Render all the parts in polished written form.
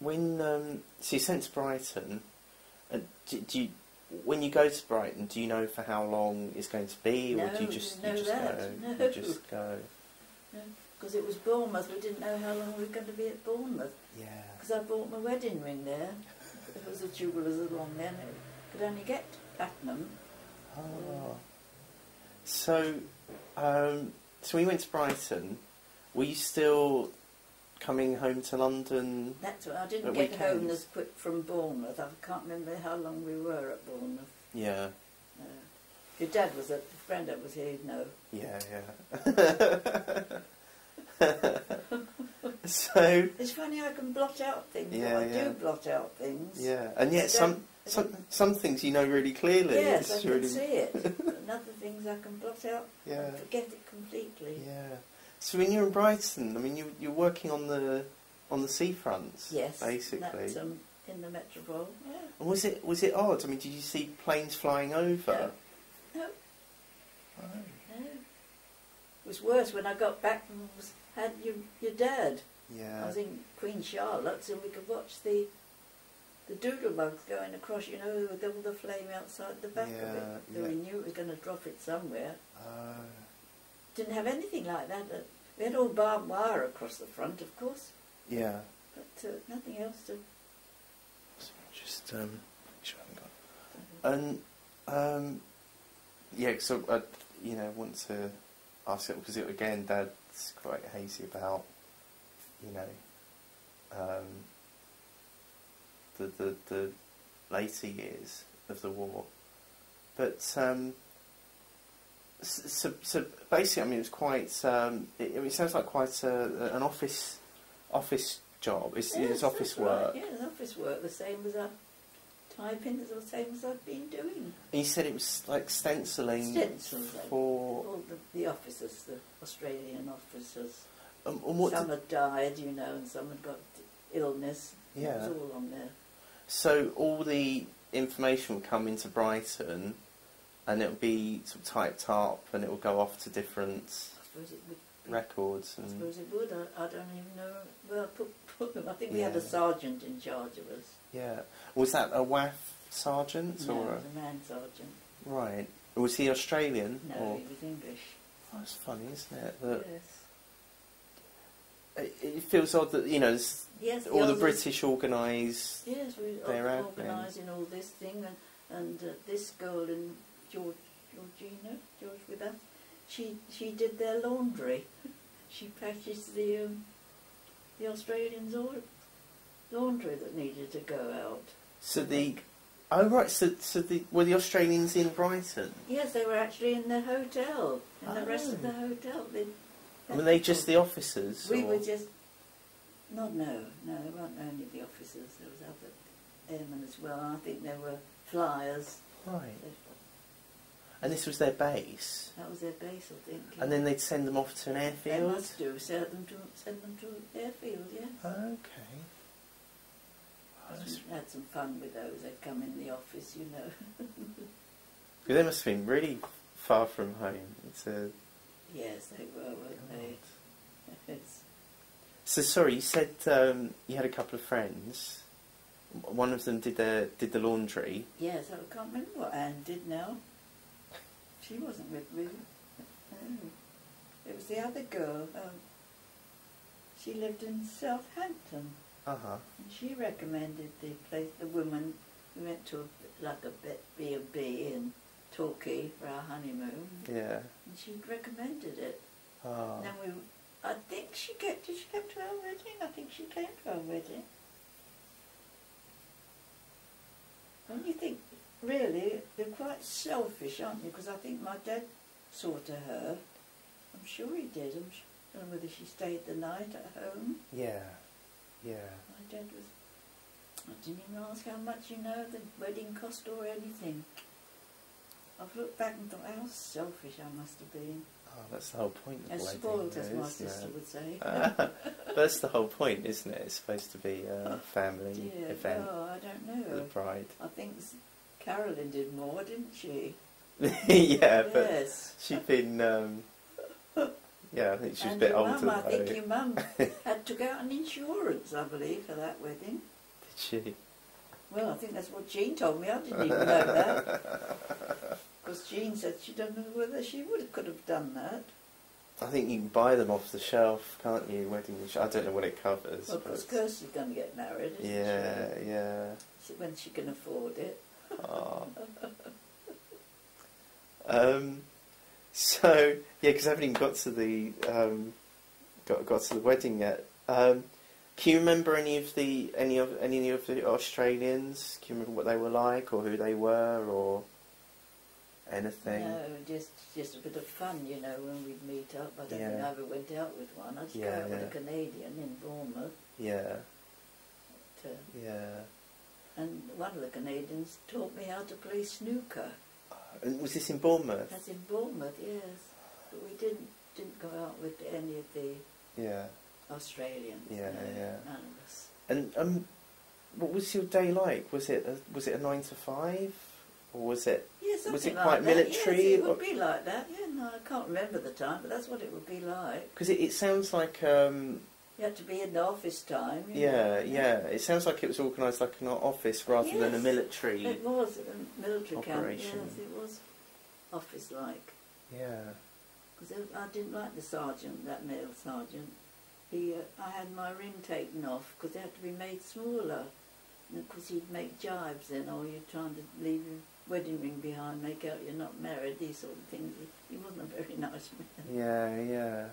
when so you're sent to Brighton, do you, when you go to Brighton, do you know for how long it's going to be, or do you just go? No. You just go. No, because it was Bournemouth. We didn't know how long we were going to be at Bournemouth. Yeah. Because I bought my wedding ring there. There was a jeweller's along there, and it could only get platinum. Oh. So, so when you went to Brighton, were you still coming home to London? That's what I didn't get home as quick from Bournemouth. I can't remember how long we were at Bournemouth. Yeah. Your dad was at, the friend that was here, he'd know. Yeah. So it's funny I can blot out things. Yeah, I do blot out things. Yeah, and yet some things you know really clearly. Yes, it's I really... can see it. But other things I can blot out and forget it completely. Yeah. So when you're in Brighton, I mean, you're working on the seafronts. Yes, basically. That's, in the metropole. Yeah. And was it odd? I mean, did you see planes flying over? No. Oh. No. It was worse when I got back and had your dad. Yeah. I was in Queen Charlotte's and we could watch the doodlebugs going across, you know, with all the flame outside the back of it. So we knew it was going to drop it somewhere. Didn't have anything like that. We had all barbed wire across the front, of course. Yeah. But nothing else to... Just, sure I haven't got... And, yeah, so I, want to ask it, because again, Dad's quite hazy about, the later years of the war. But, so basically, I mean, it was quite, it sounds like quite an office job. It's office work. Right. Yeah, it's office work, the same as typing, the same as I've been doing. And you said it was like stenciling for all the officers, the Australian officers. And some had died, and some had got illness. Yeah. It was all on there. So all the information would come into Brighton, and it would be sort of typed up, and it would go off to different records. I suppose it would. I don't even know where I put them. I think we had a sergeant in charge of us. Yeah. Was that a WAAF sergeant? No, or it was a man sergeant. Right. Was he Australian? No, or? He was English. Oh, that's funny, isn't it? That yes. It feels odd that, yes, all the British organise we're organising all this thing, and this girl in George with us, she did their laundry. She packaged the Australians' laundry that needed to go out. So were the Australians in Brighton? Yes, they were actually in the hotel, the rest of the hotel. Were they just the officers? We were just... No, there weren't only the officers. There was other airmen as well. I think there were flyers. Right. And this was their base? That was their base, I think. And then they'd send them off to an airfield? They must do. Send them to an airfield, yes. Okay. I had some fun with those. They'd come in the office, They must have been really far from home. Yes, they were, weren't they? Yes. So sorry, you said you had a couple of friends. One of them did the laundry. Yes, I can't remember what Anne did now. She wasn't with me. It was the other girl. She lived in Southampton. Uh-huh. And she recommended the place. The woman, we went to a B&B in Torquay for our honeymoon. Yeah. And she recommended it. Oh. And then I think did she come to our wedding? I think she came to our wedding. And you think, really, they're quite selfish, aren't you? Because I think my dad saw to her. I'm sure he did. I don't know whether she stayed the night at home. Yeah. Yeah. My dad was... I didn't even ask how much, the wedding cost or anything. I've looked back and thought, how selfish I must have been. Oh, that's the whole point of as wedding. Spoiled, as my sister would say. That's the whole point, isn't it? It's supposed to be a family event. Oh, I don't know. For the bride. I think Carolyn did more, didn't she? Yeah, but yes. she'd been... I think she was a bit older. I think your mum had took out an insurance, I believe, for that wedding. she? Well, I think that's what Jean told me. I didn't even know that. Because Jean said she don't know whether she could have done that. I think you can buy them off the shelf, can't you? Wedding. I don't know what it covers. Well, because Kirsty's going to get married, isn't she? Yeah. When she can afford it. Oh. So yeah, because I haven't even got to the got to the wedding yet. Can you remember any of the Australians? Can you remember what they were like, or who they were, or anything? No, just a bit of fun, you know, when we'd meet up. I don't think I ever went out with one. I just go out with a Canadian in Bournemouth. Yeah. But, yeah. And one of the Canadians taught me how to play snooker. And was this in Bournemouth? That's in Bournemouth, yes. But we didn't go out with any of the Australians. Yeah, no, none of us. And what was your day like? Was it a 9 to 5, or was it? Yeah, something was it like quite that. military? Yes, it would be like that. Yeah, no, I can't remember the time, but that's what it would be like. Because it sounds like. You had to be in the office time. Yeah. It sounds like it was organised like an office rather than a military. It was a military operation. camp. Yes, it was office-like. Yeah. Because I didn't like the sergeant, that male sergeant. I had my ring taken off because it had to be made smaller. And because he'd make jibes then, or you're trying to leave your wedding ring behind, make out you're not married, these sort of things. He wasn't a very nice man. Yeah.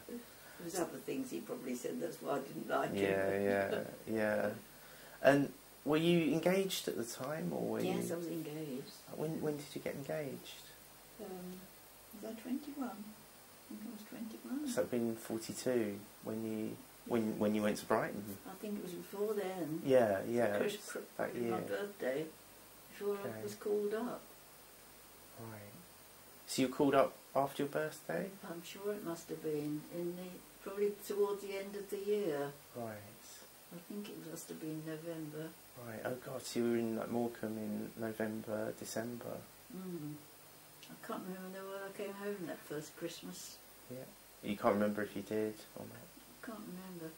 There was other things he probably said, that's why I didn't like him. Yeah. And were you engaged at the time, or were you? Yes, I was engaged. When did you get engaged? Was I 21? I think I was 21. So that'd been 42 when you went to Brighton. I think it was before then. Yeah. That year. My birthday, before I was called up. Right. So you were called up after your birthday? I'm sure it must have been probably towards the end of the year. Right. I think it must have been November. Right. Oh God, so you were in Morecambe in November, December. I can't remember when I came home that first Christmas. Yeah. You can't remember if you did or not? I can't remember.